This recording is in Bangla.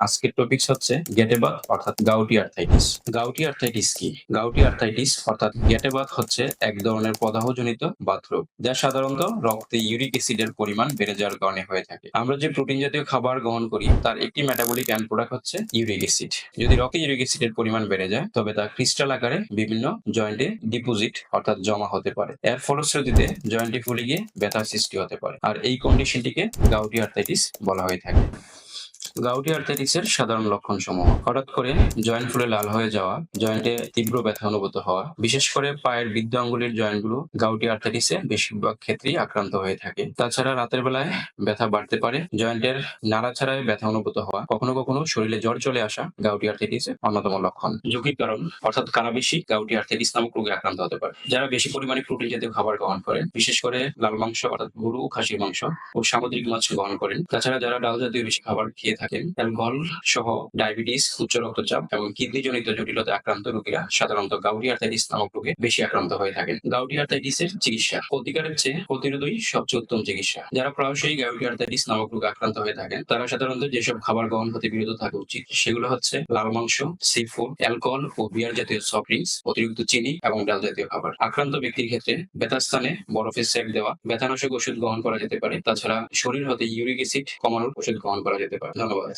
আজকের টপিকস হচ্ছে গেটেবাত অর্থাৎ গাউটি আর্থাইটিস। গাউটি আর্থাইটিস কি? গাউটি আর্থাইটিস অর্থাৎ গেটেবাত হচ্ছে এক ধরনের প্রদাহজনিত বাতরোগ, যা সাধারণত রক্তে ইউরিক অ্যাসিডের পরিমাণ বেড়ে যাওয়ার কারণে হয়ে থাকে। আমরা যে প্রোটিন জাতীয় খাবার গ্রহণ করি তার একটি মেটাবলিক এন্ড প্রোডাক্ট হচ্ছে ইউরিক অ্যাসিড। যদি রক্তে ইউরিক অ্যাসিডের পরিমাণ বেড়ে যায় তবে তা ক্রিস্টাল আকারে বিভিন্ন জয়েন্টে ডিপোজিট অর্থাৎ জমা হতে পারে। এর ফলশ্রুতিতে জয়েন্টে ফুলে গিয়ে ব্যথার সৃষ্টি হতে পারে, আর এই কন্ডিশনটিকে গাউটি আর্থাইটিস বলা হয়ে থাকে। গাউটি আর্থাইটিসের সাধারণ লক্ষণসমূহ: হঠাৎ করে জয়েন্ট ফুলে লাল হয়ে যাওয়া, জয়েন্টে তীব্র ব্যথা অনুভূত হওয়া, বিশেষ করে পায়ের বৃদ্ধ আঙ্গুলের জয়েন্টগুলো গাউটি আর্থাইটিসে বেশিরভাগ ক্ষেত্রেই আক্রান্ত হয়ে থাকে। তাছাড়া রাতের বেলায় ব্যথা বাড়তে পারে, জয়েন্টের নাড়াচাড়ায় ব্যথা অনুভূত হওয়া, কখনো কখনো শরীরে জ্বর চলে আসা গাউটি আর্থাইটিসের অন্যতম লক্ষণ। ঝুঁকির কারণ অর্থাৎ কারা বেশি গাউটি আর্থাইটিস নামক রোগে আক্রান্ত হতে পারে। যারা বেশি পরিমাণে প্রোটিন জাতীয় খাবার গ্রহণ করেন, বিশেষ করে লাল মাংস অর্থাৎ গরু ও খাসির মাংস ও সামুদ্রিক মাছ গ্রহণ করেন। তাছাড়া যারা ডাল জাতীয় বেশি খাবার খেয়ে থাকেন, অ্যালকোহল সহ ডায়াবেটিস, উচ্চ রক্তচাপ এবং কিডনিজনিত জটিলতায় আক্রান্ত রোগীরা সাধারণত গাউটি আর্থাইটিস নামক রোগে বেশি আক্রান্ত হয়ে থাকেন। গাউটি আর্থাইটিসের চিকিৎসা: প্রতিকারের চেয়ে প্রতিরোধই সবচেয়ে উত্তম চিকিৎসা। যারা প্রায়শই গাউটি আর্থাইটিস নামক রোগে আক্রান্ত হয়ে থাকেন তারা সাধারণত যেসব খাবার গ্রহণ হতে বিরত থাকা উচিত সেগুলো হচ্ছে লাল মাংস, সি ফুড, অ্যালকোহল ও বিয়ার জাতীয় সফট ড্রিঙ্কস, অতিরিক্ত চিনি এবং ডাল জাতীয় খাবার। আক্রান্ত ব্যক্তির ক্ষেত্রে ব্যথার স্থানে বরফে সেক দেওয়া, ব্যথানাশক ওষুধ গ্রহণ করা যেতে পারে। তাছাড়া শরীর হতে ইউরিক অ্যাসিড কমানোর ওষুধ গ্রহণ করা যেতে পারে। ধন্যবাদ।